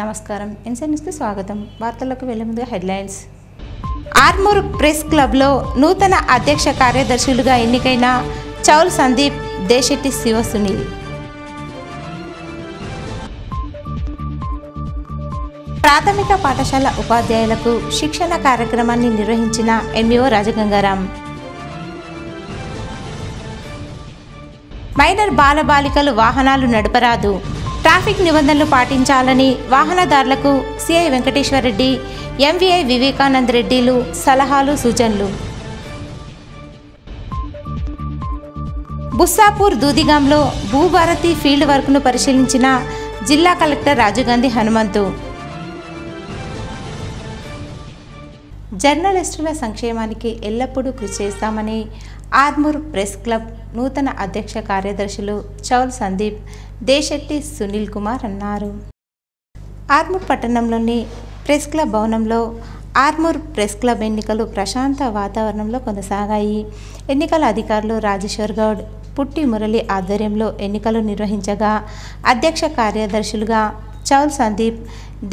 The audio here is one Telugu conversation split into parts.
నమస్కారం ఎన్సెన్స్కి స్వాగతం. వార్తలకు వెళ్లే ముందుగా హెడ్లైన్స్. ఆర్మూర్ ప్రెస్ క్లబ్లో నూతన అధ్యక్ష కార్యదర్శులుగా ఎన్నికైన చౌల్ సందీప్, దేశెట్టి శివ సునీల్. ప్రాథమిక పాఠశాల ఉపాధ్యాయులకు శిక్షణ కార్యక్రమాన్ని నిర్వహించిన ఎంఈఓ రాజగంగారాం. మైనర్ బాలబాలికలు వాహనాలు నడపరాదు, ట్రాఫిక్ నిబంధనలు పాటించాలని వాహనదారులకు సిఐ వెంకటేశ్వరరెడ్డి, ఎంవీఐ వివేకానంద రెడ్డిలు సలహాలు సూచనలు. బుస్సాపూర్ దూదిగాంలో భూభారతి ఫీల్డ్ వర్క్ను పరిశీలించిన జిల్లా కలెక్టర్ రాజీవ్ హనుమంతు. జర్నలిస్టుల సంక్షేమానికి ఎల్లప్పుడూ కృషి చేస్తామని ఆర్మూర్ ప్రెస్ క్లబ్ నూతన అధ్యక్ష కార్యదర్శులు చౌల్ సందీప్, దేశెట్టి సునీల్ కుమార్ అన్నారు. ఆర్మూర్ పట్టణంలోని ప్రెస్ క్లబ్ భవనంలో ఆర్మూర్ ప్రెస్ క్లబ్ ఎన్నికలు ప్రశాంత వాతావరణంలో కొనసాగాయి. ఎన్నికల అధికారులు రాజేశ్వర్ గౌడ్, పుట్టి మురళి ఆధ్వర్యంలో ఎన్నికలు నిర్వహించగా అధ్యక్ష కార్యదర్శులుగా చౌల్ సందీప్,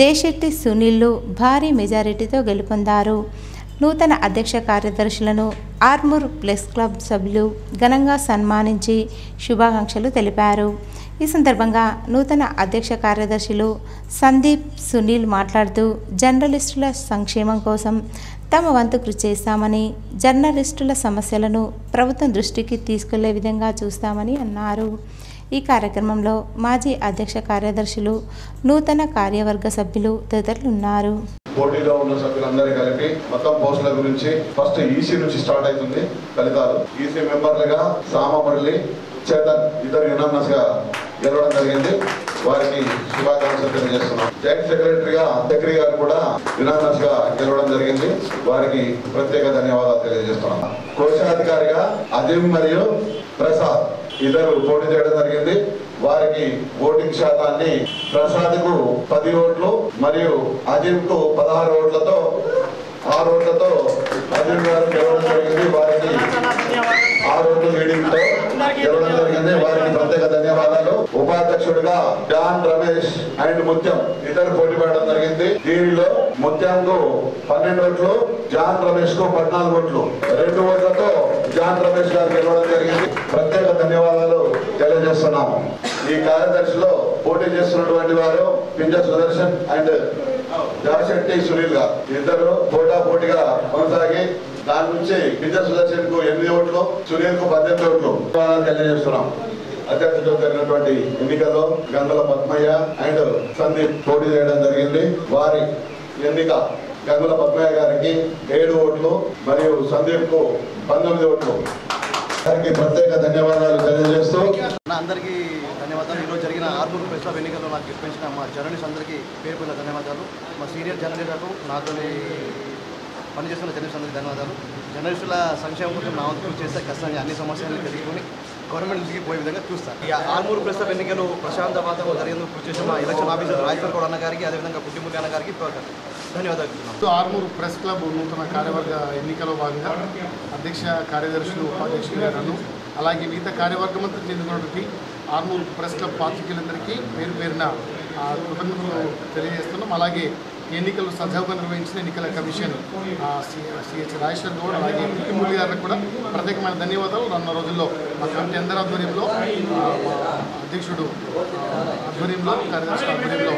దేశెట్టి సునీళ్లు భారీ మెజారిటీతో గెలుపొందారు. నూతన అధ్యక్ష కార్యదర్శులను ఆర్మూర్ ప్రెస్ క్లబ్ సభ్యులు ఘనంగా సన్మానించి శుభాకాంక్షలు తెలిపారు. ఈ సందర్భంగా నూతన అధ్యక్ష కార్యదర్శులు సందీప్, సునీల్ మాట్లాడుతూ జర్నలిస్టుల సంక్షేమం కోసం తమ వంతు కృషి చేస్తామని, జర్నలిస్టుల సమస్యలను ప్రభుత్వం దృష్టికి తీసుకెళ్లే విధంగా చూస్తామని అన్నారు. ఈ కార్యక్రమంలో మాజీ అధ్యక్ష కార్యదర్శులు, నూతన కార్యవర్గ సభ్యులు తదితరులు ఉన్నారు. పోటీలో ఉన్న సభ్యులందరూ కలిపి మొత్తం పోస్టుల గురించి ఫస్ట్ ఈసీ నుంచి స్టార్ట్ అవుతుంది ఫలితాలు. ఈసీ మెంబర్లుగా సామమురళి, చేతన్ ఇద్దరు యునానిమస్ గా గెలవడం జరిగింది. వారికి శుభాకాంక్షలు తెలియజేస్తున్నాం. జాయింట్ సెక్రటరీగా చక్రి గారు కూడా యునానిమస్ గా గెలవడం జరిగింది. వారికి ప్రత్యేక ధన్యవాదాలు తెలియజేస్తున్నాం. కోశాధికారిగా అజీం మరియు ప్రసాద్ ఇద్దరు పోటీ చేయడం జరిగింది. వారికి ఓటింగ్ శాతాన్ని ప్రసాద్కు 10 ఓట్లు మరియు అజీంకు 16 ఓట్లతో 6 ఓట్లతో అజీం గారు గెలవడం జరిగింది. వారికి 6 ఓట్లు లీడింగ్తో గెలవడం జరిగింది. వారికి ప్రత్యేక ధన్యవాదాలు. ఉపాధ్యక్షుడిగా జాన్ రమేష్ అండ్ ముత్యం ఇద్దరు పోటీ పడడం జరిగింది. దీనిలో ముత్యంకు 12 ఓట్లు, జాన్ రమేష్ కు 14 ఓట్లు, 2 ఓట్లతో జాన్ రమేష్ గారు గెలవడం జరిగింది. ప్రత్యేక ధన్యవాదాలు తెలియజేస్తున్నాము. ఈ కార్యదర్శిలో పోటీ చేస్తున్నటువంటి వారు పింజ సుదర్శన్ అండ్ దేశెట్టి సునీల్ గారు ఇద్దరు పోటాపోటీగా కొనసాగి దాని నుంచి పింజ సుదర్శన్ కు 8 ఓట్లు, సునీల్ కు 18 ఓట్లు తెలియజేస్తున్నాం. అధ్యక్షుడు జరిగినటువంటి ఎన్నికల్లో గంగల పద్మయ్య అండ్ సందీప్ పోటీ చేయడం జరిగింది. వారి ఎన్నిక గంగుల పద్మయ్య గారికి 7 ఓట్లు మరియు సందీప్ కు 19 ఓట్లు. వారికి ప్రత్యేక ధన్యవాదాలు తెలియజేస్తూ అందరికీ ధన్యవాదాలు. ఈరోజు జరిగిన ఆర్మూర్ ప్రెస్ క్లబ్ ఎన్నికల్లో నాకు గెలిపించిన మా జర్నలిస్ట్ అందరికీ పేరు పేరున ధన్యవాదాలు. మా సీనియర్ జర్నలిస్టులకు, నాతో పనిచేస్తున్న జర్నలిస్ట్ అందరికీ ధన్యవాదాలు. జర్నలిస్టుల సంక్షేమం కోసం నా వంతు చేస్తే ఖచ్చితంగా అన్ని సమస్యలను తెలుసుకొని గవర్నమెంట్ నుంచి పోయే విధంగా చూస్తాను. ఇక ఆర్మూర్ ప్రెస్ క్లబ్ ఎన్నికలు ప్రశాంత వాతావరణం జరిగేందుకు కృషి చేసిన మా ఎలక్షన్ ఆఫీసర్ రాజేశ్వర్ గౌడ్ అన్న గారికి, అదేవిధంగా పుట్టిమురళి అన్న గారికి ధన్యవాదాలు. ఆర్మూర్ ప్రెస్ క్లబ్ నూతన కార్యవర్గ ఎన్నికలో భాగంగా అధ్యక్ష కార్యదర్శులు, ఉపాధ్యక్షులను అలాగే మిగతా కార్యవర్గంతో చెందినటువంటి ఆర్మూర్ ప్రెస్ క్లబ్ పాత్రికేయులందరికీ పేరు పేరున కృతజ్ఞతలు తెలియజేస్తున్నాం. అలాగే ఎన్నికలు సజావుగా నిర్వహించిన ఎన్నికల కమిషన్ సిహెచ్ రాజేశ్వర్ గౌడ్ అలాగే పుట్టిమురళి గారికి కూడా ప్రత్యేకమైన ధన్యవాదాలు. రానున్న రోజుల్లో మా కమిటీ అందరి ఆధ్వర్యంలో, అధ్యక్షుడు ఆధ్వర్యంలో, కార్యదర్శుల ఆధ్వర్యంలో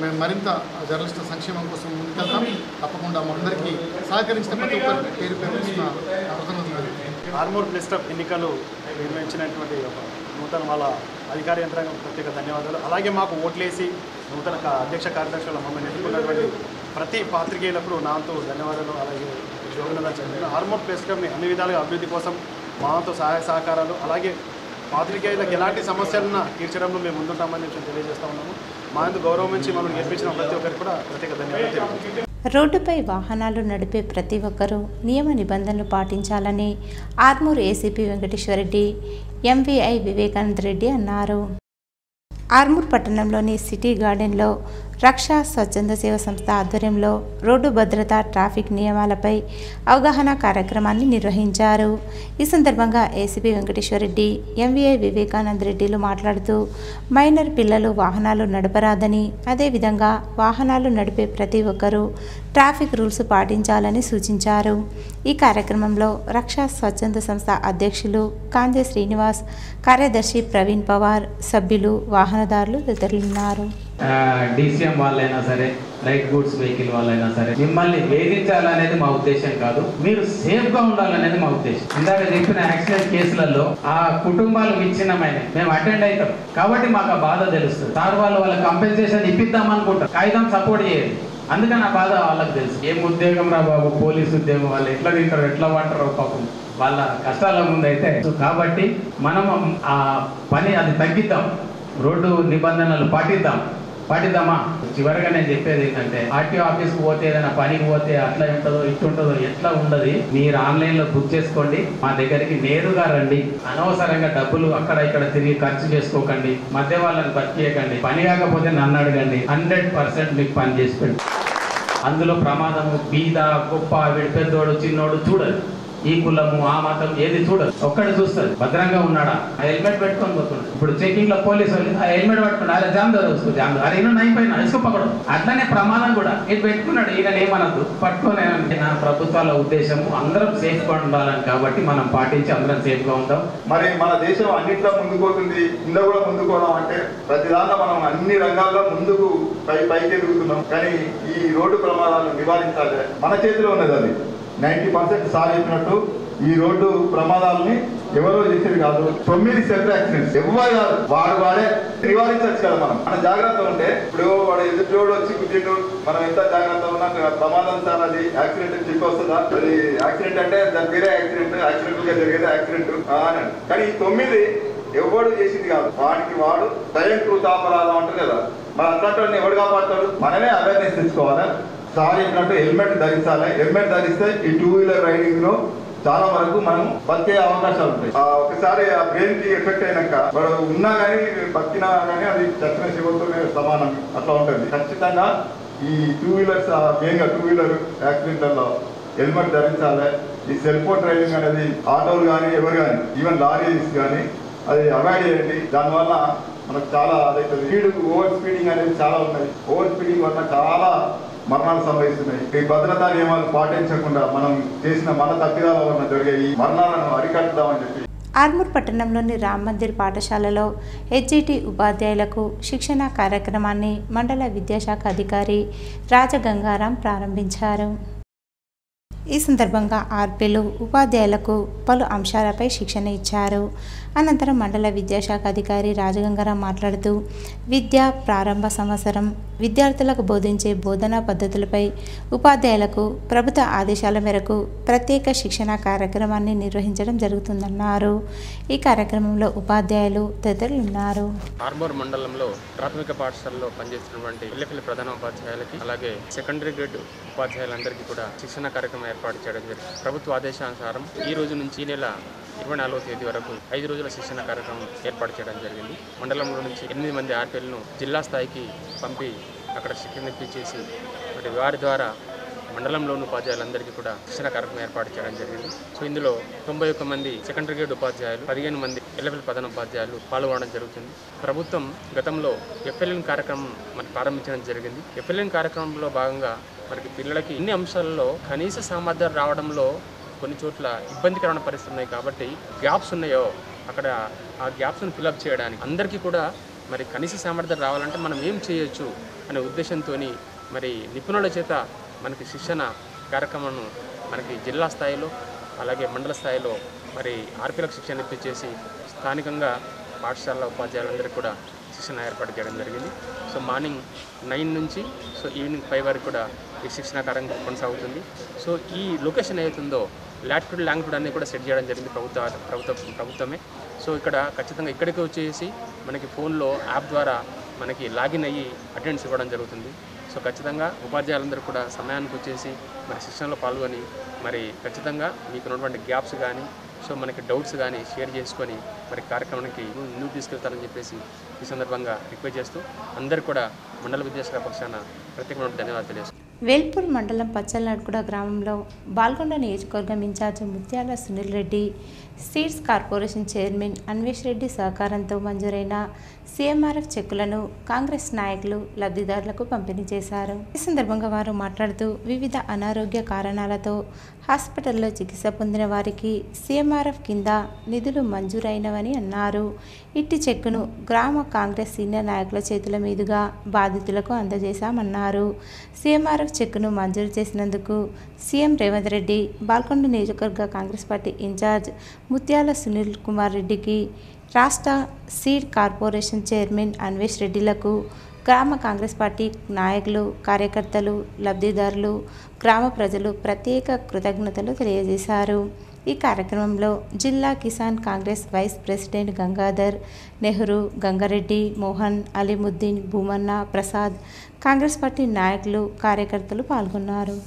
మేము మరింత జర్నలిస్టుల సంక్షేమం కోసం ముందుకెళ్తాం. తప్పకుండా మా అందరికీ సహకరించిన ప్రతి ఒక్కరికి పేరు పేరుస్తున్న కృతజ్ఞతలు. ఆర్మూర్ ప్రెస్ క్లబ్ ఎన్నికలు నిర్వహించినటువంటి నూతన వాళ్ళ అధికార యంత్రాంగం ప్రత్యేక ధన్యవాదాలు. అలాగే మాకు ఓట్లేసి నూతన అధ్యక్ష కార్యదర్శులు మమ్మల్ని ఎన్నుకున్నటువంటి ప్రతి పాత్రికేయులకు నాతో ధన్యవాదాలు, అలాగే శుభాకాంక్షలు చెందాను. ఆర్మూర్ ప్రెస్ క్లబ్ని అన్ని విధాలుగా అభివృద్ధి కోసం మాతో సహాయ సహకారాలు, అలాగే పాత్రికేయులకు ఎలాంటి సమస్యలను తీర్చడంలో మేము ముందుంటామని తెలియజేస్తా ఉన్నాము. మా ఎందుకు గౌరవం నుంచి మనం గెలిపించిన ప్రతి ఒక్కరికి కూడా ప్రత్యేక ధన్యవాదాలు. రోడ్డుపై వాహనాలు నడిపే ప్రతి ఒక్కరూ నియమ నిబంధనలు పాటించాలని ఆర్మూర్ ఏసీపీ వెంకటేశ్వరరెడ్డి, ఎంవీఐ వివేకానంద రెడ్డి అన్నారు. ఆర్మూర్ పట్టణంలోని సిటీ గార్డెన్లో రక్షా స్వచ్ఛంద సేవ సంస్థ ఆధ్వర్యంలో రోడ్డు భద్రత ట్రాఫిక్ నియమాలపై అవగాహన కార్యక్రమాన్ని నిర్వహించారు. ఈ సందర్భంగా ఏసీపీ వెంకటేశ్వరరెడ్డి, ఎంవీఐ వివేకానంద రెడ్డిలు మాట్లాడుతూ మైనర్ పిల్లలు వాహనాలు నడపరాదని, అదేవిధంగా వాహనాలు నడిపే ప్రతి ఒక్కరూ ట్రాఫిక్ రూల్స్ పాటించాలని సూచించారు. ఈ కార్యక్రమంలో రక్షా స్వచ్ఛంద సంస్థ అధ్యక్షులు కాంజే శ్రీనివాస్, కార్యదర్శి ప్రవీణ్ పవార్, సభ్యులు, వాహనదారులు తదితరులున్నారు. డీసీఎం వాళ్ళైనా సరే, లైట్ గూడ్స్ వెహికల్ వాళ్ళైనా సరే, మిమ్మల్ని వేధించాలనేది మా ఉద్దేశం కాదు, మీరు సేఫ్ గా ఉండాలనేది మా ఉద్దేశం. ఇందాక చెప్పిన యాక్సిడెంట్ కేసులలో ఆ కుటుంబాలు విచ్ఛిన్నమైన మేము అటెండ్ అవుతాం కాబట్టి మాకు ఆ బాధ తెలుస్తుంది. సార్ వాళ్ళ కంపెన్సేషన్ ఇప్పిద్దాం అనుకుంటారు, కాగితం సపోర్ట్ చేయదు. అందుకని ఆ బాధ వాళ్ళకి తెలుసు. ఏం ఉద్యోగం రా బాబు, పోలీసు ఉద్యోగం, వాళ్ళు ఎట్లా తింటారు, ఎట్లా వాంటారో పాపం వాళ్ళ కష్టాల ముందు అయితే. కాబట్టి మనం ఆ పని అది తగ్గిద్దాం, రోడ్డు నిబంధనలు పాటిద్దామా. చివరిగా నేను చెప్పేది ఏంటంటే, ఆర్టీఓ ఆఫీస్కి పోతే, ఏదైనా పనికి పోతే అట్లా ఉంటుందో ఇట్టుంటుందో ఎట్లా ఉండదు. మీరు ఆన్లైన్లో బుక్ చేసుకోండి, మా దగ్గరికి నేరుగా రండి. అనవసరంగా డబ్బులు అక్కడ ఇక్కడ తిరిగి ఖర్చు చేసుకోకండి, మధ్య వాళ్ళని బతికేయకండి. పని కాకపోతే నన్ను అడగండి, 100% మీకు పని చేసి పెట్టి. అందులో ప్రమాదము, బీద గొప్ప, వీడి పెద్దోడు చిన్నోడు చూడదు, ఈ కులము ఆ మతం ఏది చూడదు, ఒక్కడు చూస్తుంది భద్రంగా ఉన్నాడా. ఆ హెల్మెట్ పెట్టుకొని పోతున్నాడు. ఇప్పుడు చెకింగ్ లో పోలీసు వాళ్ళు ఆ హెల్మెట్ పట్టుకున్నాడు, అరే జామ్ జామ్ అరే ఈయన నైపోయినా ఇసుకుపక్కడు. అట్లనే ప్రమాదం కూడా ఇది పెట్టుకున్నాడు, ఈయన ఏమనద్దు పట్టుకొని. నా ప్రభుత్వాల ఉద్దేశము అందరం సేఫ్ గా ఉండాలని, కాబట్టి మనం పాటించి అందరం సేఫ్ గా ఉంటాం. మరి మన దేశం అన్నింటిలో ముందుకు పోతుంది, ఇందులో కూడా ముందుకు పోదాం అంటే ప్రతి దాంట్లో మనం అన్ని రంగాల్లో ముందుకు పైకి ఎదుగుతున్నాం. కానీ ఈ రోడ్డు ప్రమాదాలను నివారించాలి, మన చేతిలో ఉన్నది. అది 90% సార్ చెప్పినట్టు ఈ రోడ్డు ప్రమాదాలని ఎవరో చేసేది కాదు. 9 సెల్ఫ్ యాక్సిడెంట్స్ ఎవరు కాదు, వాడే నివారించవచ్చు కదా. మన జాగ్రత్త ఉంటే, ఇప్పుడు వాడు ఎదుటి వచ్చి గుద్దిండు, మనం ఎంత జాగ్రత్త ఉన్నా ప్రమాదం సార్ అది యాక్సిడెంట్ అని చెప్పి వస్తుందా? అది యాక్సిడెంట్ అంటే దాని పేరే యాక్సిడెంట్ గా జరిగేది యాక్సిడెంట్ అని. కానీ ఈ 9 ఎవడు చేసింది కాదు, వాడికి వాడు స్వయం కృతాపరాధం అంటారు కదా. మన అట్లాంటి ఎవడు కాపాడతాడు? మనమే అవేర్నెస్ తెచ్చుకోవాలి. సార్ చెప్పినట్టు హెల్మెట్ ధరించాలి. హెల్మెట్ ధరిస్తే ఈ 2 వీలర్ రైడింగ్ లో చాలా వరకు మనం బతికే అవకాశాలు ఉంటాయి. ఒకసారి ఆ బ్రెయిన్ కి ఎఫెక్ట్ అయినాక వాడు ఉన్నా కానీ బతికినా కానీ అది చచ్చిన శివంతో సమానం, అట్లా ఉంటుంది. ఖచ్చితంగా ఈ 2 వీలర్స్ మెయిన్ గా 2 వీలర్ యాక్సిడెంట్లలో హెల్మెట్ ధరించాలి. ఈ సెల్ ఫోన్ డ్రైవింగ్ అనేది ఆటోలు కానీ ఎవరు కానీ ఈవెన్ లారీస్ కానీ అది అవాయిడ్ చేయండి. దానివల్ల మనకు చాలా అదైతుంది. ఓవర్ స్పీడింగ్ అనేది చాలా ఉన్నాయి. ఓవర్ స్పీడింగ్ వల్ల చాలా మరణాలు సంభవిస్తున్నాయి. ఈ భద్రతా నియమాలు పాటించకుండా మనం చేసిన మన తప్పిదాల వలన జరిగే ఈ మరణాలను అరికట్టుదామని చెప్పి ఆర్మూర్ పట్టణంలోని రామ్ మందిర్ పాఠశాలలో హెచ్జిటి ఉపాధ్యాయులకు శిక్షణ కార్యక్రమాన్ని మండల విద్యాశాఖ అధికారి రాజగంగారాం ప్రారంభించారు. ఈ సందర్భంగా ఆర్పీలు ఉపాధ్యాయులకు పలు అంశాలపై శిక్షణ ఇచ్చారు. అనంతరం మండల విద్యాశాఖ అధికారి రాజగంగారాం మాట్లాడుతూ విద్యా ప్రారంభ సంవత్సరం విద్యార్థులకు బోధించే బోధనా పద్ధతులపై ఉపాధ్యాయులకు ప్రభుత్వ ఆదేశాల మేరకు ప్రత్యేక శిక్షణ కార్యక్రమాన్ని నిర్వహించడం జరుగుతుందన్నారు. ఈ కార్యక్రమంలో ఉపాధ్యాయులు తదితరులు ఉన్నారు. ఆర్మూర్ మండలంలో ప్రాథమిక పాఠశాలలో పనిచేస్తున్నటువంటి పిల్లపిల్లి ప్రధాన ఉపాధ్యాయులకి అలాగే సెకండరీ గ్రేడ్ ఉపాధ్యాయులందరికీ కూడా శిక్షణ కార్యక్రమం ఏర్పాటు చేయడం జరిగింది. ప్రభుత్వ ఆదేశానుసారం ఈ రోజు నుంచి ఈ నెల 24వ తేదీ వరకు 5 రోజుల శిక్షణ కార్యక్రమం ఏర్పాటు చేయడం జరిగింది. మండలంలో నుంచి 8 మంది ఆర్పీలను జిల్లా స్థాయికి పంపి అక్కడ శిక్షణ ఇప్పించేసి వారి ద్వారా మండలంలోని ఉపాధ్యాయులందరికీ కూడా శిక్షణ కార్యక్రమం ఏర్పాటు చేయడం జరిగింది. సో ఇందులో 91 మంది సెకండరీ గ్రేడ్ ఉపాధ్యాయులు, 15 మంది ఎల్ఎఫ్ఎల్ ప్రధాన ఉపాధ్యాయులు పాల్గొనడం జరుగుతుంది. ప్రభుత్వం గతంలో ఎఫ్ఎల్ఎన్ కార్యక్రమం మనకి ప్రారంభించడం జరిగింది. ఎఫ్ఎల్ఎన్ కార్యక్రమంలో భాగంగా మనకి పిల్లలకి ఇన్ని అంశాలలో కనీస సామర్థ్యాలు రావడంలో కొన్ని చోట్ల ఇబ్బందికరమైన పరిస్థితులు ఉన్నాయి. కాబట్టి గ్యాప్స్ ఉన్నాయో అక్కడ ఆ గ్యాప్స్ను ఫిలప్ చేయడానికి అందరికీ కూడా మరి కనీస సామర్థ్యాలు రావాలంటే మనం ఏం చేయొచ్చు అనే ఉద్దేశంతో మరి నిపుణుల చేత మనకి శిక్షణ కార్యక్రమం మనకి జిల్లా స్థాయిలో అలాగే మండల స్థాయిలో మరి ఆర్పీలకు శిక్షణ ఇప్పించేసి స్థానికంగా పాఠశాల ఉపాధ్యాయులందరికీ కూడా శిక్షణ ఏర్పాటు చేయడం జరిగింది. సో మార్నింగ్ 9 నుంచి సో ఈవినింగ్ 5 వరకు కూడా ఈ శిక్షణ కార్యక్రమం కొనసాగుతుంది. సో ఈ లొకేషన్ ఏదైతుందో లాటిట్యూడ్ లాంగిట్యూడ్ అన్నీ కూడా సెట్ చేయడం జరిగింది ప్రభుత్వమే. సో ఇక్కడ ఖచ్చితంగా ఇక్కడికి వచ్చేసి మనకి ఫోన్లో యాప్ ద్వారా మనకి లాగిన్ అయ్యి అటెండెన్స్ ఇవ్వడం జరుగుతుంది. సో ఖచ్చితంగా ఉపాధ్యాయులందరూ కూడా సమయానికి వచ్చేసి మరి శిక్షణలో పాల్గొని మరి ఖచ్చితంగా మీకు ఉన్నటువంటి గ్యాప్స్ కానీ సో మనకి డౌట్స్ కానీ షేర్ చేసుకొని మరి కార్యక్రమానికి నువ్వు తీసుకెళ్తానని చెప్పేసి ఈ సందర్భంగా రిక్వెస్ట్ చేస్తూ అందరూ కూడా మండల విద్యాశాఖ పక్షాన ప్రత్యేకమైన ధన్యవాదాలు తెలియజేస్తాను. వేల్పూర్ మండలం పచ్చలనడుగుడ గ్రామంలో బాల్కొండ నియోజకవర్గం ఇన్ఛార్జ్ ముత్యాల Sunil Reddy, seeds corporation chairman Anvesh Reddy సహకారంతో మంజూరైన సీఎంఆర్ఎఫ్ చెక్కులను కాంగ్రెస్ నాయకులు లబ్ధిదారులకు పంపిణీ చేశారు. ఈ సందర్భంగా వారు మాట్లాడుతూ వివిధ అనారోగ్య కారణాలతో హాస్పిటల్లో చికిత్స పొందిన వారికి సీఎంఆర్ఎఫ్ కింద నిధులు మంజూరైనవని అన్నారు. ఇట్టి చెక్కును గ్రామ కాంగ్రెస్ సీనియర్ నాయకుల చేతుల మీదుగా బాధితులకు అందజేశామన్నారు. సీఎంఆర్ఎఫ్ చెక్కును మంజూరు చేసినందుకు సీఎం రేవంత్ రెడ్డి, బాల్కొండ నియోజకవర్గ కాంగ్రెస్ పార్టీ ఇన్ఛార్జ్ ముత్యాల సునీల్ కుమార్ రెడ్డికి, రాష్ట్ర సీడ్ కార్పొరేషన్ చైర్మన్ అన్వేష్ రెడ్డిలకు, గ్రామ కాంగ్రెస్ పార్టీ నాయకులు, కార్యకర్తలు, లబ్ధిదారులు, గ్రామ ప్రజలు ప్రత్యేక కృతజ్ఞతలు తెలియజేశారు. ఈ కార్యక్రమంలో జిల్లా Kisan Congress vice president Gangadhar, Nehru, Gangareddy, Mohan, Aleemuddin, Bhumanna, Prasad, Congress party నాయకులు, కార్యకర్తలు పాల్గొన్నారు.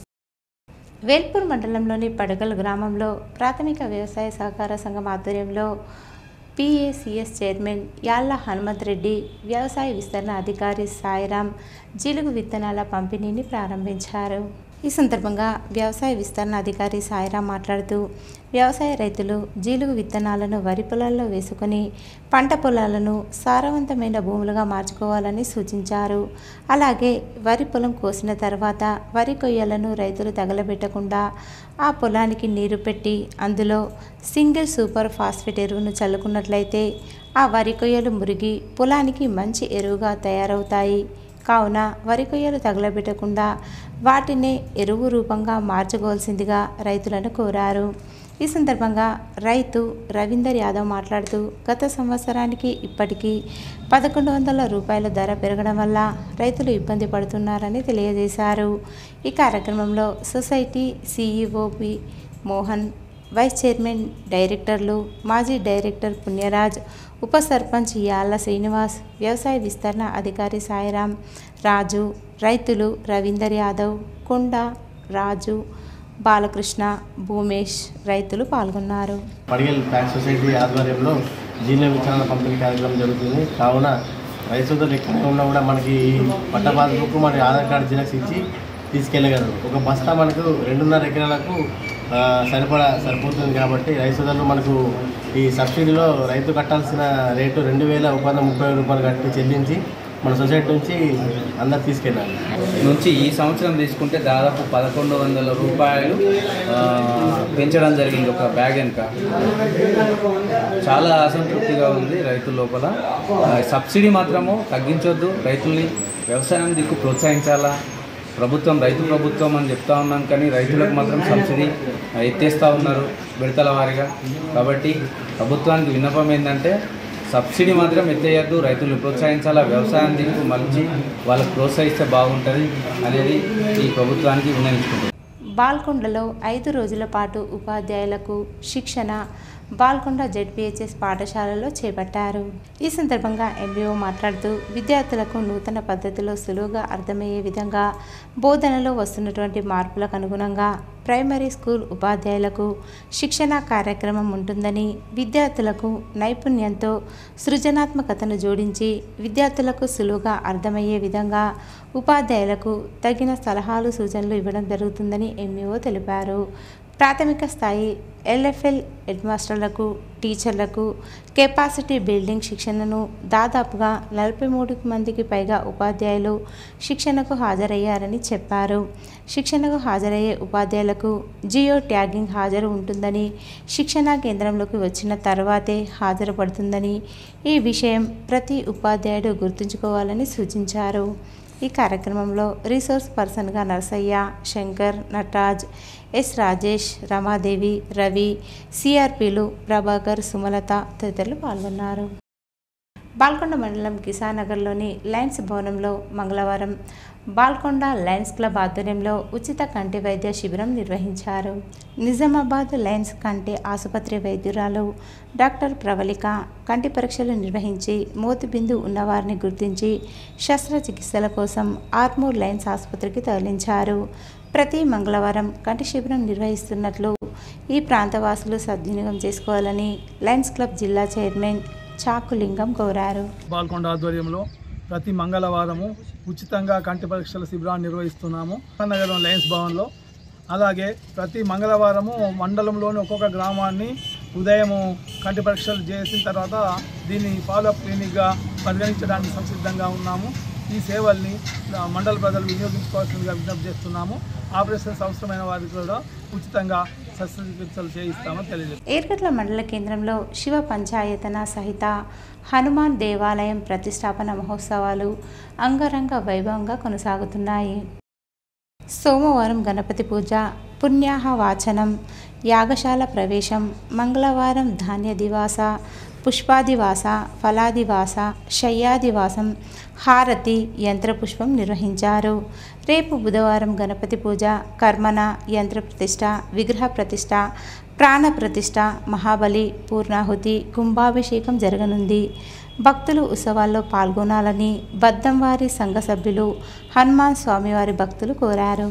వేల్పూర్ మండలంలోని పడగల్ గ్రామంలో ప్రాథమిక వ్యవసాయ సహకార సంఘం ఆధ్వర్యంలో PACS చైర్మన్ యాళ్ల హనుమంత్ రెడ్డి, వ్యవసాయ విస్తరణ అధికారి సాయిరాం జీలుగు విత్తనాల పంపిణీని ప్రారంభించారు. ఈ సందర్భంగా వ్యవసాయ విస్తరణ అధికారి సాయిరాం మాట్లాడుతూ వ్యవసాయ రైతులు జీలుగు విత్తనాలను వరి పొలాల్లో వేసుకొని పంట పొలాలను సారవంతమైన భూములుగా మార్చుకోవాలని సూచించారు. అలాగే వరి పొలం కోసిన తర్వాత వరి కొయ్యలను రైతులు తగలబెట్టకుండా ఆ పొలానికి నీరు పెట్టి అందులో సింగిల్ సూపర్ ఫాస్ఫేట్ ఎరువును చల్లుకున్నట్లయితే ఆ వరి కొయ్యలు మురిగి పొలానికి మంచి ఎరువుగా తయారవుతాయి. కావున వరి కొయ్యలు తగలబెట్టకుండా వాటిని ఎరువు రూపంగా మార్చుకోవాల్సిందిగా రైతులను కోరారు. ఈ సందర్భంగా రైతు రవీందర్ యాదవ్ మాట్లాడుతూ గత సంవత్సరానికి ఇప్పటికీ 1100 రూపాయల ధర పెరగడం వల్ల రైతులు ఇబ్బంది పడుతున్నారని తెలియజేశారు. ఈ కార్యక్రమంలో society CEO Mohan, vice chairman, డైరెక్టర్లు, మాజీ డైరెక్టర్ పుణ్యరాజ్, ఉప సర్పంచ్ యాళ్ల శ్రీనివాస్, వ్యవసాయ విస్తరణ అధికారి సాయిరాం, రాజు, రైతులు రవీందర్ యాదవ్, కొండ, రాజు, బాలకృష్ణ, భూమేష్ రైతులు పాల్గొన్నారు. పడిగల్ ప్యాక్ సొసైటీ ఆధ్వర్యంలో జీలుగు విత్తనాల పంపిణీ కార్యక్రమం జరుగుతుంది. కావున రైతు సోదరులు ఎక్కడ ఉన్నా కూడా మనకి పట్ట పాస్బుక్, మన ఆధార్ కార్డు జిరాక్స్ ఇచ్చి తీసుకెళ్ళగలరు. ఒక బస్తా మనకు 2.5 ఎకరాలకు సరిపోతుంది. కాబట్టి రైతు సోదరులు మనకు ఈ సబ్సిడీలో రైతు కట్టాల్సిన రేటు 2130 రూపాయలు కట్టి చెల్లించి మన సొసైటీ నుంచి అందరు తీసుకెళ్ళాలి. నుంచి ఈ సంవత్సరం తీసుకుంటే దాదాపు 1100 రూపాయలు పెంచడం జరిగింది ఒక బ్యాగ్ వెనుక. చాలా అసంతృప్తిగా ఉంది రైతుల లోపల. సబ్సిడీ మాత్రము తగ్గించొద్దు, రైతుల్ని వ్యవసాయం దిక్కు ప్రోత్సహించాలా. ప్రభుత్వం రైతు ప్రభుత్వం అని చెప్తా ఉన్నాం, కానీ రైతులకు మాత్రం సబ్సిడీ ఎత్తేస్తూ ఉన్నారు విడతల వారీగా. కాబట్టి ప్రభుత్వానికి విన్నపం ఏంటంటే సబ్సిడీ మాత్రం ఎత్తేయద్దు, రైతులు ప్రోత్సహించాలా, వ్యవసాయం దిక్కు మలిచి వాళ్ళకు ప్రోత్సహిస్తే బాగుంటుంది అనేది ఈ ప్రభుత్వానికి విన్నవించుకుంటుంది. బాల్కొండలో 5 రోజుల పాటు ఉపాధ్యాయులకు శిక్షణ బాల్కొండ ZPHS పాఠశాలలో చేపట్టారు. ఈ సందర్భంగా MBO మాట్లాడుతూ విద్యార్థులకు నూతన పద్ధతిలో సులువుగా అర్థమయ్యే విధంగా బోధనలో వస్తున్నటువంటి మార్పులకు అనుగుణంగా ప్రైమరీ స్కూల్ ఉపాధ్యాయులకు శిక్షణ కార్యక్రమం ఉంటుందని, విద్యార్థులకు నైపుణ్యంతో సృజనాత్మకతను జోడించి విద్యార్థులకు సులువుగా అర్థమయ్యే విధంగా ఉపాధ్యాయులకు తగిన సలహాలు, సూచనలు ఇవ్వడం జరుగుతుందని MBO తెలిపారు. ప్రాథమిక స్థాయి LFL హెడ్మాస్టర్లకు, టీచర్లకు కెపాసిటీ బిల్డింగ్ శిక్షణను దాదాపుగా 43 మందికి పైగా ఉపాధ్యాయులు శిక్షణకు హాజరయ్యారని చెప్పారు. శిక్షణకు హాజరయ్యే ఉపాధ్యాయులకు జియో ట్యాగింగ్ హాజరు ఉంటుందని, శిక్షణా కేంద్రంలోకి వచ్చిన తర్వాతే హాజరు పడుతుందని, ఈ విషయం ప్రతి ఉపాధ్యాయుడు గుర్తుంచుకోవాలని సూచించారు. ఈ కార్యక్రమంలో రిసోర్స్ పర్సన్గా నరసయ్య, శంకర్, నటరాజ్, ఎస్ రాజేష్, రమాదేవి, రవి, CRPలు ప్రభాకర్, సుమలత తదితరులు పాల్గొన్నారు. బాల్కొండ మండలం కిసానగర్లోని లయన్స్ భవనంలో మంగళవారం బాల్కొండ లయన్స్ క్లబ్ ఆధ్వర్యంలో ఉచిత కంటి వైద్య శిబిరం నిర్వహించారు. నిజామాబాద్ లయన్స్ కంటి ఆసుపత్రి వైద్యురాలు డాక్టర్ ప్రవళిక కంటి పరీక్షలు నిర్వహించి మోతిబిందు ఉన్నవారిని గుర్తించి శస్త్రచికిత్సల కోసం ఆర్మూర్ లయన్స్ ఆసుపత్రికి తరలించారు. ప్రతి మంగళవారం కంటి శిబిరం నిర్వహిస్తున్నట్లు ఈ ప్రాంతవాసులు సద్వినియోగం చేసుకోవాలని లయన్స్ క్లబ్ జిల్లా చైర్మన్ చాకులింగం కోరారు. బాల్కొండ ఆధ్వర్యంలో ప్రతి మంగళవారము ఉచితంగా కంటి పరీక్షల శిబిరాన్ని నిర్వహిస్తున్నాము నగరం లయన్స్ భవన్లో. అలాగే ప్రతి మంగళవారము మండలంలోని ఒక్కొక్క గ్రామాన్ని ఉదయము కంటి పరీక్షలు చేసిన తర్వాత దీన్ని ఫాలోఅప్ క్లినిక్గా పరిగణించడానికి సంసిద్ధంగా ఉన్నాము. ఈ సేవల్ని మండల ప్రజలు వినియోగించుకోవాల్సిందిగా విజ్ఞప్తి చేస్తున్నాము. ఆపరేషన్ అవసరమైన వారికి కూడా ఉచితంగా శస్త్రచికిత్సలు చేయిస్తామని తెలియజేస్తాము. ఏర్గట్ల మండల కేంద్రంలో శివ పంచాయతన సహిత హనుమాన్ దేవాలయం ప్రతిష్టాపన మహోత్సవాలు అంగరంగ వైభవంగా కొనసాగుతున్నాయి. సోమవారం గణపతి పూజ, పుణ్యాహ వాచనం, యాగశాల ప్రవేశం, మంగళవారం ధాన్య దివాస, పుష్పాదివాస, ఫలాదివాస, శయ్యాదివాసం, హారతి, యంత్రపుష్పం నిర్వహించారు. రేపు బుధవారం గణపతి పూజ, కర్మణ, యంత్ర ప్రతిష్ట, విగ్రహ ప్రతిష్ట, ప్రాణ ప్రతిష్ట, మహాబలి, పూర్ణాహుతి, కుంభాభిషేకం జరగనుంది. భక్తులు ఉత్సవాల్లో పాల్గొనాలని బద్దంవారి సంఘ సభ్యులు హనుమాన్ స్వామివారి భక్తులు కోరారు.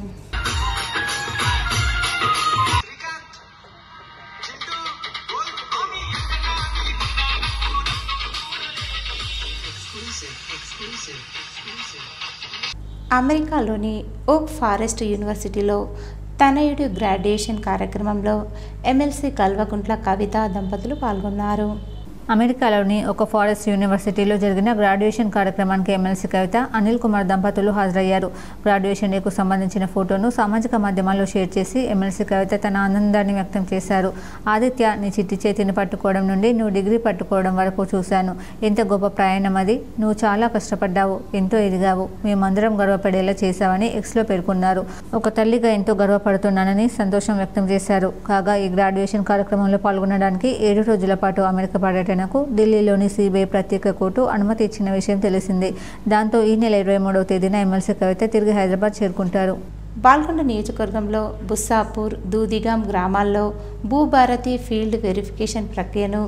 అమెరికాలోని ఓక్ ఫారెస్ట్ యూనివర్సిటీలో తనయుడి గ్రాడ్యుయేషన్ కార్యక్రమంలో ఎమ్మెల్సీ కల్వకుంట్ల కవిత దంపతులు పాల్గొన్నారు. అమెరికాలోని ఒక ఫారెస్ట్ యూనివర్సిటీలో జరిగిన గ్రాడ్యుయేషన్ కార్యక్రమానికి ఎమ్మెల్సీ కవిత, అనిల్ కుమార్ దంపతులు హాజరయ్యారు. గ్రాడ్యుయేషన్ డేకు సంబంధించిన ఫోటోను సామాజిక మాధ్యమాల్లో షేర్ చేసి ఎమ్మెల్సీ కవిత తన ఆనందాన్ని వ్యక్తం చేశారు. ఆదిత్య, నీ చిట్టి చేతిని పట్టుకోవడం నుండి నువ్వు డిగ్రీ పట్టుకోవడం వరకు చూశాను. ఎంత గొప్ప ప్రయాణం అది. నువ్వు చాలా కష్టపడ్డావు, ఎంతో ఎదిగావు, మేమందరం గర్వపడేలా చేశావని ఎక్స్లో పేర్కొన్నారు. ఒక తల్లిగా ఎంతో గర్వపడుతున్నానని సంతోషం వ్యక్తం చేశారు. కాగా ఈ గ్రాడ్యుయేషన్ కార్యక్రమంలో పాల్గొనడానికి 7 రోజుల పాటు అమెరికా పర్యటన ఢిల్లీలోని సిబిఐ ప్రత్యేక కోర్టు అనుమతి ఇచ్చిన విషయం తెలిసిందే. దాంతో ఈ నెల 23వ తేదీన ఎమ్మెల్సీ కవిత తిరిగి హైదరాబాద్ చేరుకుంటారు. బాల్కొండ నియోజకవర్గంలో బుస్సాపూర్, దూదిగాం గ్రామాల్లో భూభారతి ఫీల్డ్ వెరిఫికేషన్ ప్రక్రియను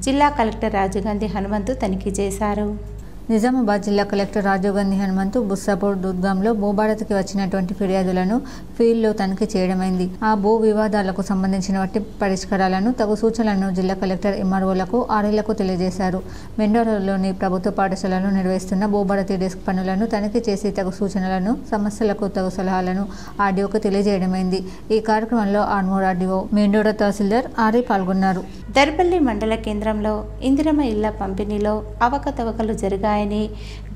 జిల్లా కలెక్టర్ రాజీవ్ గాంధీ హనుమంతు తనిఖీ చేశారు. నిజామాబాద్ జిల్లా కలెక్టర్ రాజీవ్ గాంధీ హనుమంతు బుస్సాపూర్ దుర్గంలో భూభారతికి వచ్చినటువంటి ఫిర్యాదులను ఫీల్డ్లో తనిఖీ చేయడమైంది. ఆ భూ వివాదాలకు సంబంధించిన వాటి పరిష్కారాలను, తగు సూచనలను జిల్లా కలెక్టర్ ఎంఆర్ఓలకు, ఆర్ఐలకు తెలియజేశారు. మెండోరాలోని ప్రభుత్వ పాఠశాలను నిర్వహిస్తున్న భూభారతి డెస్క్ పనులను తనిఖీ చేసి తగు సూచనలను, సమస్యలకు తగు సలహాలను ఆర్డీఓకు తెలియజేయడమైంది. ఈ కార్యక్రమంలో ఆర్మూర్ ఆర్డీఓ, మెండోరా తహసీల్దార్, ఆర్ఐ పాల్గొన్నారు. దర్పల్లి మండల కేంద్రంలో ఇందిరమ్మ ఇళ్ల పంపిణీలో అవకతవకలు జరిగాయని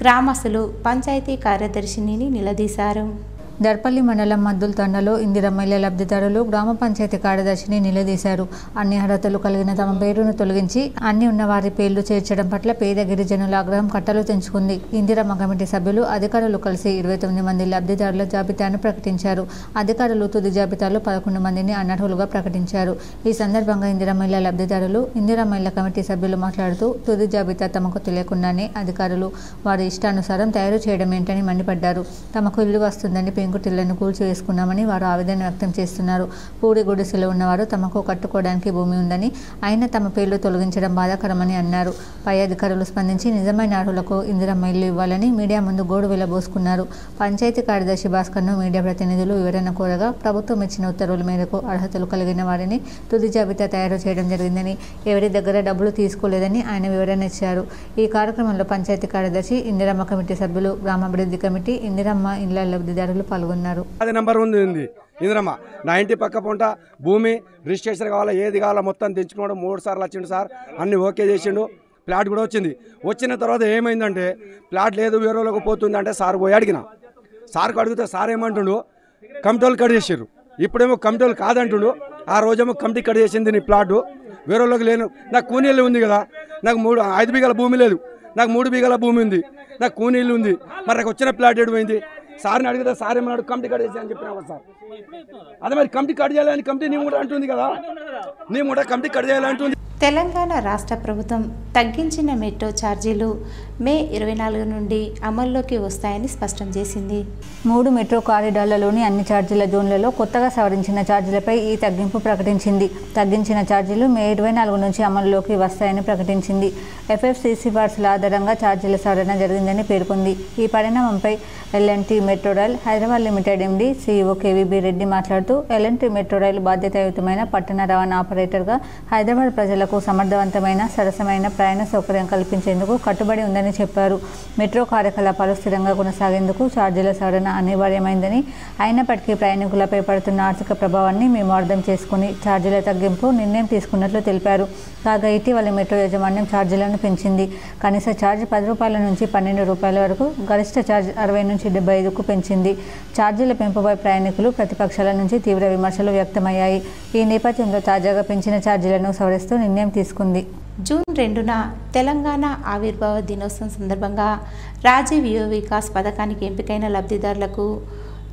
గ్రామస్తులు పంచాయతీ కార్యదర్శిని నిలదీశారు. దర్పల్లి మండలం మద్దుల తండలో ఇందిరమ్మ ఇళ్ల లబ్ధిదారులు గ్రామ పంచాయతీ కార్యదర్శిని నిలదీశారు. అన్ని అర్హతలు కలిగిన తమ పేరును తొలగించి అన్ని ఉన్న వారి పేర్లు చేర్చడం పట్ల పేద గిరిజనుల ఆగ్రహం కట్టలు తెంచుకుంది. ఇందిరమ్మ కమిటీ సభ్యులు, అధికారులు కలిసి 29 మంది లబ్ధిదారుల జాబితాను ప్రకటించారు. అధికారులు తుది జాబితాలో 11 మందిని అనర్హులుగా ప్రకటించారు. ఈ సందర్భంగా ఇందిరమ్మ ఇళ్ల లబ్ధిదారులు, ఇందిరమ్మ ఇళ్ల కమిటీ సభ్యులు మాట్లాడుతూ తుది జాబితా తమకు తెలియకుండానే అధికారులు వారి ఇష్టానుసారం తయారు చేయడం ఏంటని మండిపడ్డారు. తమకు ఇల్లు వస్తుందని పెంకుటిళ్లను కూల్చివేసుకున్నామని వారు ఆవేదన వ్యక్తం చేస్తున్నారు. పూడి గుడిసెలో ఉన్నవారు తమకు కట్టుకోవడానికి భూమి ఉందని, అయినా తమ పేర్లు తొలగించడం బాధాకరమని అన్నారు. పై అధికారులు స్పందించి నిజమైన అర్హులకు ఇందిరమ్మ ఇల్లు ఇవ్వాలని మీడియా ముందు గోడు వెళ్లబోసుకున్నారు. పంచాయతీ కార్యదర్శి భాస్కర్ను మీడియా ప్రతినిధులు వివరణ కోరగా ప్రభుత్వం ఇచ్చిన ఉత్తర్వుల మేరకు అర్హతలు కలిగిన వారిని తుది జాబితా తయారు చేయడం జరిగిందని, ఎవరి దగ్గర డబ్బులు తీసుకోలేదని ఆయన వివరణ ఇచ్చారు. ఈ కార్యక్రమంలో పంచాయతీ కార్యదర్శి, ఇందిరమ్మ కమిటీ సభ్యులు, గ్రామాభివృద్ధి కమిటీ, ఇందిరమ్మ ఇళ్ల లబ్ధిదారులు పాల్గొన్నారు. అది నెంబర్ ఉంది ఇందిరమ్మ. నా ఇంటి పక్క పొంట భూమి రిజిస్ట్రేషన్ కావాలా, ఏది కావాలా మొత్తం తెచ్చుకున్నాడు. 3 సార్లు వచ్చిండు సార్, అన్ని ఓకే చేసిండు. ప్లాట్ కూడా వచ్చింది. వచ్చిన తర్వాత ఏమైందంటే ప్లాట్ లేదు, వేరే వాళ్ళకి పోతుంది అంటే సార్ పోయి అడిగిన. సార్కు అడిగితే సార్ ఏమంటుండు, కమిటీలు కట్ చేసారు. ఇప్పుడేమో కమిటీలు కాదంటుండు. ఆ రోజేమో కమిటీ కట్ చేసింది నీ ప్లాటు, వేరే వాళ్ళకి లేను. నాకు కూనీళ్ళు ఉంది కదా, నాకు 5 బిఘాల భూమి లేదు, నాకు 3 బిఘాల భూమి ఉంది, నాకు కూనీళ్ళు ఉంది. మరి నాకు వచ్చిన ప్లాట్ ఏమైంది? సార్ని అడిగితే సార్ ఏమన్నాడు, కమిటీ కట్ చేసి అని చెప్పినా సార్. అదే మరి కమిటీ కట్ చేయాలని కమిటీ నీ కూడా అంటుంది కదా, నీ కూడా కమిటీ కట్ చేయాలంటుంది. తెలంగాణ రాష్ట్ర ప్రభుత్వం తగ్గించిన మెట్రో ఛార్జీలు మే 24 నుండి అమల్లోకి వస్తాయని స్పష్టం చేసింది. 3 మెట్రో కారిడార్లలోని అన్ని ఛార్జీల జోన్లలో కొత్తగా సవరించిన ఛార్జీలపై ఈ తగ్గింపు ప్రకటించింది. తగ్గించిన ఛార్జీలు మే 24 నుంచి అమల్లోకి వస్తాయని ప్రకటించింది. FFCC సిఫార్సుల ఆధారంగా ఛార్జీల సవరణ జరిగిందని పేర్కొంది. ఈ పరిణామంపై L&T metro rail Hyderabad limited MD CEO KVB Reddy మాట్లాడుతూ L&T మెట్రో రైలు బాధ్యతాయుతమైన పట్టణ రవాణా ఆపరేటర్గా హైదరాబాద్ ప్రజలకు సమర్థవంతమైన సరసమైన ప్రయాణ సౌకర్యం కల్పించేందుకు కట్టుబడి ఉందని చెప్పారు. మెట్రో కార్యకలాపాలు స్థిరంగా కొనసాగేందుకు ఛార్జీల సవరణ అనివార్యమైందని, అయినప్పటికీ ప్రయాణికులపై పడుతున్న ఆర్థిక ప్రభావాన్ని మేము అర్థం చేసుకుని ఛార్జీల తగ్గింపు నిర్ణయం తీసుకున్నట్లు తెలిపారు. కాగా ఇటీవల మెట్రో యాజమాన్యం ఛార్జీలను పెంచింది. కనీస ఛార్జ్ 10 రూపాయల నుంచి 12 రూపాయల వరకు, గరిష్ట ఛార్జ్ 60 నుంచి 75కు పెంచింది. ఛార్జీల పెంపుపై ప్రయాణికులు, ప్రతిపక్షాల నుంచి తీవ్ర విమర్శలు వ్యక్తమయ్యాయి. ఈ నేపథ్యంలో తాజాగా పెంచిన ఛార్జీలను సవరిస్తూ నిర్ణయం తీసుకుంది. జూన్ 2న తెలంగాణ ఆవిర్భావ దినోత్సవం సందర్భంగా రాజీవ్ యువ వికాస్ పథకానికి ఎంపికైన లబ్ధిదారులకు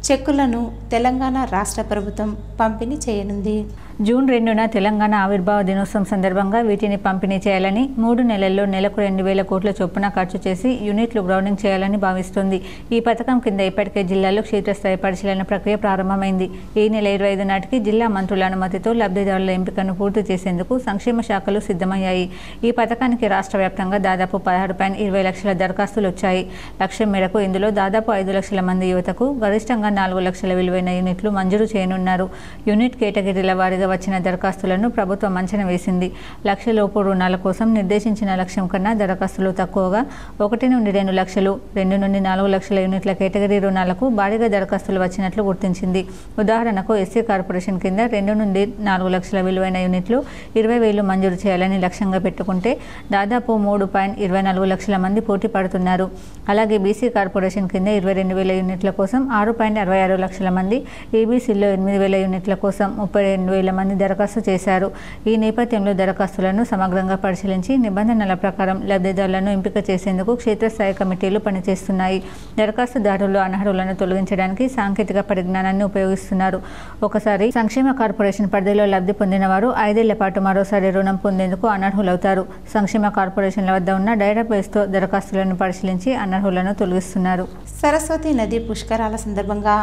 చెక్కులను తెలంగాణ రాష్ట్ర ప్రభుత్వం పంపిణీ చేయనుంది. జూన్ 2న తెలంగాణ ఆవిర్భావ దినోత్సవం సందర్భంగా వీటిని పంపిణీ చేయాలని, 3 నెలల్లో నెలకు 2,000 కోట్ల చొప్పున ఖర్చు చేసి యూనిట్లు గ్రౌండింగ్ చేయాలని భావిస్తోంది. ఈ పథకం కింద ఇప్పటికే జిల్లాలో క్షేత్రస్థాయి పరిశీలన ప్రక్రియ ప్రారంభమైంది. ఈ నెల 25 నాటికి జిల్లా మంత్రుల అనుమతితో లబ్ధిదారుల ఎంపికను పూర్తి చేసేందుకు సంక్షేమ శాఖలు సిద్ధమయ్యాయి. ఈ పథకానికి రాష్ట్ర వ్యాప్తంగా దాదాపు 16.20 లక్షల దరఖాస్తులు వచ్చాయి. లక్ష్యం మేరకు ఇందులో దాదాపు 5 లక్షల మంది యువతకు గరిష్టంగా 4 లక్షల విలువైన యూనిట్లు మంజూరు చేయనున్నారు. యూనిట్ కేటగిరీల వారీగా వచ్చిన దరఖాస్తులను ప్రభుత్వం అంచనా వేసింది. లక్షలోపు రుణాల కోసం నిర్దేశించిన లక్ష్యం కన్నా దరఖాస్తులు తక్కువగా 1 నుండి 2 లక్షలు, 2 నుండి 4 లక్షల యూనిట్ల కేటగిరీ రుణాలకు భారీగా దరఖాస్తులు వచ్చినట్లు గుర్తించింది. ఉదాహరణకు ఎస్సీ కార్పొరేషన్ కింద 2 నుండి 4 లక్షల విలువైన యూనిట్లు 20,000 మంజూరు చేయాలని లక్ష్యంగా పెట్టుకుంటే దాదాపు 3.24 లక్షల మంది పోటీ పడుతున్నారు. అలాగే బీసీ కార్పొరేషన్ కింద 22,000 యూనిట్ల కోసం 6.66 లక్షల మంది, ఈబీసీలో 8,000 యూనిట్ల కోసం 32,000 మంది దరఖాస్తు చేశారు. ఈ నేపథ్యంలో దరఖాస్తులను సమగ్రంగా పరిశీలించి నిబంధనల ప్రకారం లబ్ధిదారులను ఎంపిక చేసేందుకు క్షేత్రస్థాయి కమిటీలు పనిచేస్తున్నాయి. దరఖాస్తుదారులు అనర్హులను తొలగించడానికి సాంకేతిక పరిజ్ఞానాన్ని ఉపయోగిస్తున్నారు. ఒకసారి సంక్షేమ కార్పొరేషన్ పరిధిలో లబ్ధి పొందిన వారు 5 ఏళ్ల పాటు మరోసారి రుణం పొందేందుకు అనర్హులవుతారు. సంక్షేమ కార్పొరేషన్ల వద్ద ఉన్న డేటాబేస్తో దరఖాస్తులను పరిశీలించి అనర్హులను తొలగిస్తున్నారు. సరస్వతి నది పుష్కరాల సందర్భంగా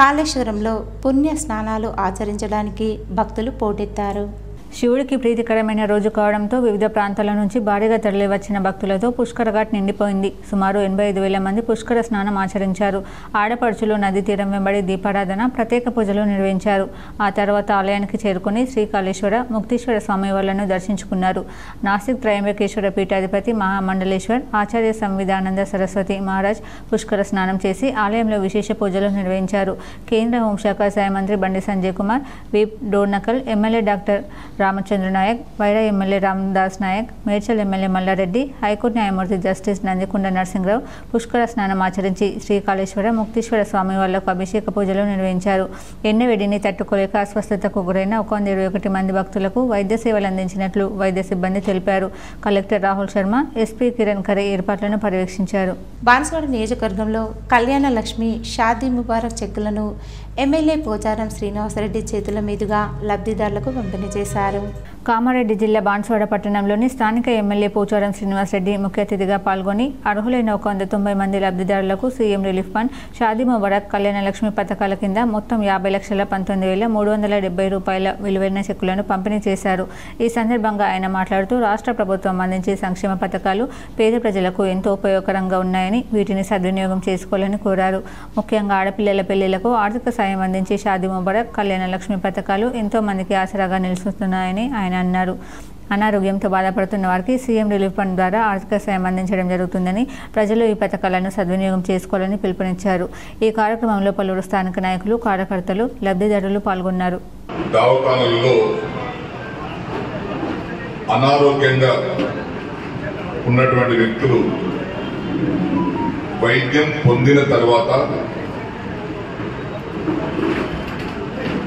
కాళేశ్వరంలో పుణ్య స్నానాలు ఆచరించడానికి భక్తులు పోటెత్తారు. శివుడికి ప్రీతికరమైన రోజు కావడంతో వివిధ ప్రాంతాల నుంచి భారీగా తరలివచ్చిన భక్తులతో పుష్కర ఘాట్ నిండిపోయింది. సుమారు 85,000 మంది పుష్కర స్నానం ఆచరించారు. ఆడపడుచులు నదీ తీరం వెంబడి దీపారాధన, ప్రత్యేక పూజలు నిర్వహించారు. ఆ తర్వాత ఆలయానికి చేరుకుని శ్రీకాళేశ్వర, ముక్తీశ్వర స్వామివార్లను దర్శించుకున్నారు. నాసిక్ త్రయంబకేశ్వర పీఠాధిపతి మహామండలేశ్వర్, ఆచార్య సంవిధానంద సరస్వతి మహారాజ్ పుష్కర స్నానం చేసి ఆలయంలో విశేష పూజలు నిర్వహించారు. కేంద్ర హోంశాఖ సహాయ మంత్రి Bandi Sanjay Kumar, whip Dornakal, MLA doctor Ramachandra Nayak, Wyra MLA Ramadas Nayak, Medchal MLA Mallareddy, high court న్యాయమూర్తి జస్టిస్ నందికొండ నరసింహరావు పుష్కర స్నానం ఆచరించి శ్రీకాళేశ్వర, ముక్తీశ్వర స్వామి వాళ్లకు అభిషేక పూజలు నిర్వహించారు. ఎండవేడిని తట్టుకోలేక అస్వస్థతకు గురైన 121 మంది భక్తులకు వైద్య సేవలు అందించినట్లు వైద్య సిబ్బంది తెలిపారు. కలెక్టర్ రాహుల్ శర్మ, ఎస్పీ కిరణ్ ఖరే ఏర్పాట్లను పర్యవేక్షించారు. బాన్స్వాడ నియోజకవర్గంలో కళ్యాణ లక్ష్మి షాదీ ముబారక్ చెక్కులను ఎమ్మెల్యే పోచారం శ్రీనివాసరెడ్డి చేతుల మీదుగా లబ్ధిదారులకు పంపిణీ చేశారు. కామారెడ్డి జిల్లా బాన్స్వాడ పట్టణంలోని స్థానిక ఎమ్మెల్యే పోచారం శ్రీనివాసరెడ్డి ముఖ్య అతిథిగా పాల్గొని అర్హులైన 190 మంది లబ్ధిదారులకు CM relief fund, Shaadi Mubarak, Kalyana Lakshmi పథకాల కింద మొత్తం 50,19,370 రూపాయల విలువైన చెక్కులను పంపిణీ చేశారు. ఈ సందర్భంగా ఆయన మాట్లాడుతూ రాష్ట్ర ప్రభుత్వం అందించే సంక్షేమ పథకాలు పేద ప్రజలకు ఎంతో ఉపయోగకరంగా ఉన్నాయని, వీటిని సద్వినియోగం చేసుకోవాలని కోరారు. ముఖ్యంగా ఆడపిల్లల పెళ్లిళ్లకు ఆర్థిక సాయం అందించే షాదీ ముబారక్, కళ్యాణ లక్ష్మి పథకాలు ఎంతో మందికి ఆసరాగా నిలుస్తున్నాయని ఆయన అన్నారు. అనారోగ్యంతో బాధపడుతున్న వారికి సీఎం రిలీఫ్ ఫండ్ ద్వారా ఆర్థిక సాయం అందించడం జరుగుతుందని, ప్రజలు ఈ పథకాలను సద్వినియోగం చేసుకోవాలని పిలుపునిచ్చారు. ఈ కార్యక్రమంలో పలువురు స్థానిక నాయకులు, కార్యకర్తలు, లబ్ధిదారులు పాల్గొన్నారు. దవాఖానాల్లో అనారోగ్యంగా ఉన్నటువంటి వ్యక్తులు వైద్యం పొందిన తర్వాత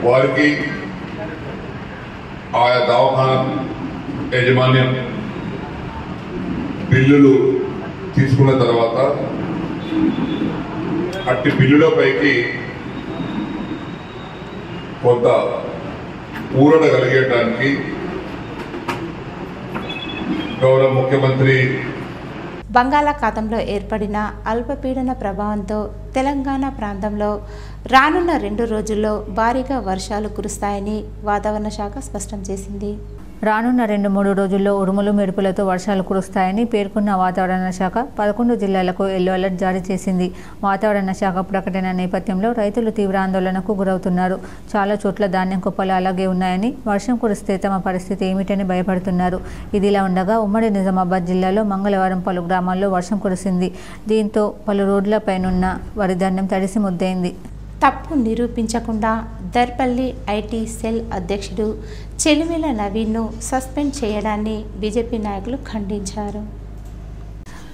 వారికి ఆయా దవాఖానా యాజమాన్యం బిల్లులు తీసుకున్న తర్వాత అట్టి బిల్లులపైకి కొంత ఊరట కలిగేటానికి గౌరవ ముఖ్యమంత్రి బంగాళాఖాతంలో ఏర్పడిన అల్పపీడన ప్రభావంతో తెలంగాణ ప్రాంతంలో రానున్న 2 రోజుల్లో భారీగా వర్షాలు కురుస్తాయని వాతావరణ శాఖ స్పష్టం చేసింది. రానున్న 2-3 రోజుల్లో ఉరుములు మెరుపులతో వర్షాలు కురుస్తాయని పేర్కొన్న వాతావరణ శాఖ 11 జిల్లాలకు ఎల్లో అలర్ట్ జారీ చేసింది. వాతావరణ శాఖ ప్రకటన నేపథ్యంలో రైతులు తీవ్ర ఆందోళనకు గురవుతున్నారు. చాలా చోట్ల ధాన్యం కుప్పలు అలాగే ఉన్నాయని, వర్షం కురిస్తే తమ పరిస్థితి ఏమిటని భయపడుతున్నారు. ఇదిలా ఉండగా ఉమ్మడి నిజామాబాద్ జిల్లాలో మంగళవారం పలు గ్రామాల్లో వర్షం కురిసింది. దీంతో పలు రోడ్లపైనున్న వరి ధాన్యం తడిసి ముద్దయింది. తప్పు నిరూపించకుండా దర్పల్లి ఐటీ సెల్ అధ్యక్షుడు చెలిమేల నవీన్ను సస్పెండ్ చేయడాన్ని బీజేపీ నాయకులు ఖండించారు.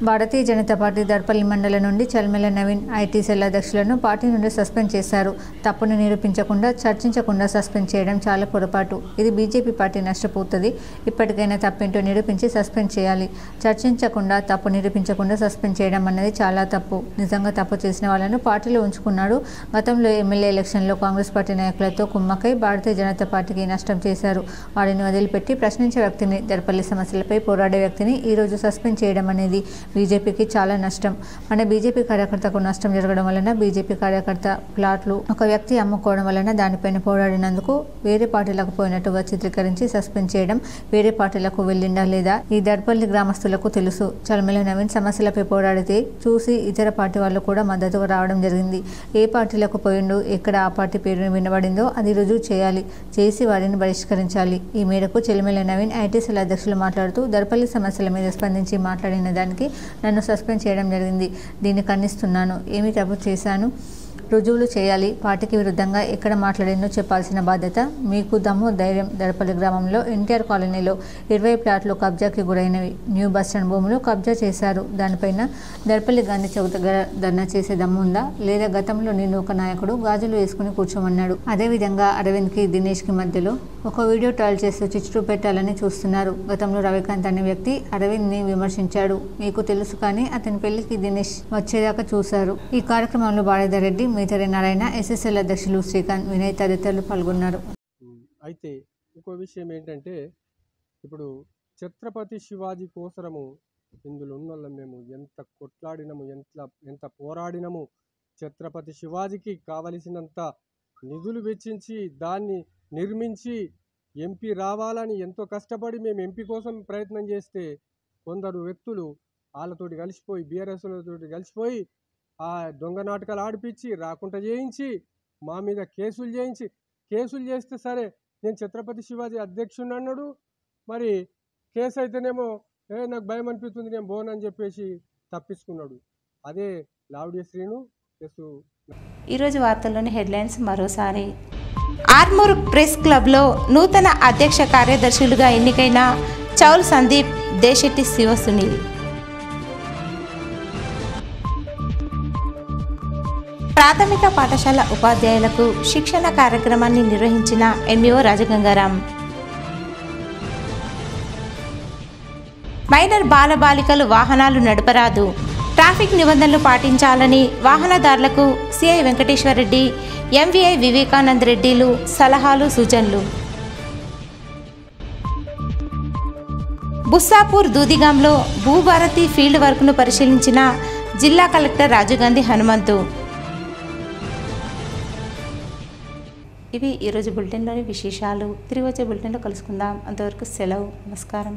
భారతీయ జనతా పార్టీ దర్పల్లి మండలం నుండి చల్మెల నవీన్ ఐటీ సెల్ అధ్యక్షులను పార్టీ నుండి సస్పెండ్ చేశారు. తప్పును నిరూపించకుండా చర్చించకుండా సస్పెండ్ చేయడం చాలా పొరపాటు. ఇది బీజేపీ పార్టీ నష్టపోతుంది. ఇప్పటికైనా తప్పేంటో నిరూపించి సస్పెండ్ చేయాలి. చర్చించకుండా తప్పు నిరూపించకుండా సస్పెండ్ చేయడం అన్నది చాలా తప్పు. నిజంగా తప్పు చేసిన వాళ్ళను పార్టీలో ఉంచుకున్నాడు. గతంలో ఎమ్మెల్యే ఎలక్షన్లో కాంగ్రెస్ పార్టీ నాయకులతో కుమ్మకై భారతీయ జనతా పార్టీకి నష్టం చేశారు. వారిని వదిలిపెట్టి ప్రశ్నించే వ్యక్తిని, దర్పల్లి సమస్యలపై పోరాడే వ్యక్తిని ఈరోజు సస్పెండ్ చేయడం అనేది బీజేపీకి చాలా నష్టం. మన బీజేపీ కార్యకర్తకు నష్టం జరగడం వలన, బీజేపీ కార్యకర్త ప్లాట్లు ఒక వ్యక్తి అమ్ముకోవడం వలన దానిపైన పోరాడినందుకు వేరే పార్టీలకు పోయినట్టుగా చిత్రీకరించి సస్పెండ్ చేయడం వేరే పార్టీలకు వెళ్ళిందా లేదా ఈ దర్పల్లి గ్రామస్తులకు తెలుసు. చల్మెల నవీన్ సమస్యలపై పోరాడితే చూసి ఇతర పార్టీ వాళ్ళు కూడా మద్దతుగా రావడం జరిగింది. ఏ పార్టీలకు పోయిండో, ఎక్కడ ఆ పార్టీ పేరు వినబడిందో అది రుజువు చేయాలి. చేసి వారిని బహిష్కరించాలి. ఈ మేరకు చెలిమెల నవీన్ ఐటీ సెల్ అధ్యక్షులు మాట్లాడుతూ దర్పల్లి సమస్యల మీద స్పందించి మాట్లాడిన దానికి నన్ను సస్పెండ్ చేయడం జరిగింది. దీన్ని ఖండిస్తున్నాను. ఏమి తప్పు చేశాను రుజువులు చేయాలి. పార్టీకి విరుద్ధంగా ఎక్కడ మాట్లాడిందో చెప్పాల్సిన బాధ్యత మీకు. దమ్ము ధైర్యం. దర్పల్లి గ్రామంలో ఎన్టీఆర్ కాలనీలో 20 ప్లాట్లు కబ్జాకి గురైనవి. న్యూ బస్టాండ్ భూములు కబ్జా చేశారు. దానిపైన దర్పల్లి గాంధీ చౌక్ దగ్గర ధర్నా చేసే దమ్ము ఉందా? లేదా గతంలో నేను ఒక నాయకుడు గాజులు వేసుకుని కూర్చోమన్నాడు. అదేవిధంగా అరవింద్కి దినేష్కి మధ్యలో ఒక వీడియో ట్రయల్ చేస్తూ చిచ్చు పెట్టాలని చూస్తున్నారు. గతంలో రవికాంత్ అనే వ్యక్తి అరవింద్ని విమర్శించాడు. మీకు తెలుసు, కానీ అతని పెళ్లికి దినేష్ వచ్చేదాకా చూశారు. ఈ కార్యక్రమంలో బాలేదర్ రెడ్డి, మేతరి నారాయణ, ఎస్ఎస్ఎల్ అధ్యక్షులు శ్రీకాంత్, వినయ్ తదితరులు పాల్గొన్నారు. అయితే ఇంకో విషయం ఏంటంటే, ఇప్పుడు ఛత్రపతి శివాజీ కోసరము ఇందులో ఉన్న వాళ్ళం మేము ఎంత కొట్లాడినము, ఎంత పోరాడినము. ఛత్రపతి శివాజీకి కావలసినంత నిధులు వెచ్చించి దాన్ని నిర్మించి ఎంపీ రావాలని ఎంతో కష్టపడి మేము ఎంపీ కోసం ప్రయత్నం చేస్తే కొందరు వ్యక్తులు వాళ్ళతోటి కలిసిపోయి, బీఆర్ఎస్లతోటి కలిసిపోయి ఆ దొంగ నాటకాలు ఆడిపించి రాకుండా చేయించి మా మీద కేసులు చేస్తే సరే నేను ఛత్రపతి శివాజీ అధ్యక్షుడు అన్నాడు. మరి కేసు అయితేనేమో నాకు భయం అనిపిస్తుంది, నేను బోనని చెప్పేసి తప్పించుకున్నాడు. అదే లావుడి శ్రీను కేసు. ఈరోజు వార్తల్లోని హెడ్లైన్స్ మరోసారి. ఆర్మూర్ ప్రెస్ క్లబ్లో నూతన అధ్యక్ష కార్యదర్శులుగా ఎన్నికైన చౌల్ సందీప్, దేశెట్టి శివ సునీల్. ప్రాథమిక పాఠశాల ఉపాధ్యాయులకు శిక్షణ కార్యక్రమాన్ని నిర్వహించిన ఎంఈఓ రాజగంగారాం. మైనర్ బాలబాలికలు వాహనాలు నడపరాదు, ట్రాఫిక్ నిబంధనలు పాటించాలని వాహనదారులకు సిఐ వెంకటేశ్వరరెడ్డి, ఎంవీఐ వివేకానంద రెడ్డిలు సలహాలు, సూచనలు. బుస్సాపూర్ దూదిగాంలో భూభారతి ఫీల్డ్ వర్క్ను పరిశీలించిన జిల్లా కలెక్టర్ రాజీవ్ హనుమంతు. ఇవి ఈరోజు బులెటిన్లోని విశేషాలు. తిరిగి వచ్చే బులెటిన్లో కలుసుకుందాం. అంతవరకు సెలవు. నమస్కారం.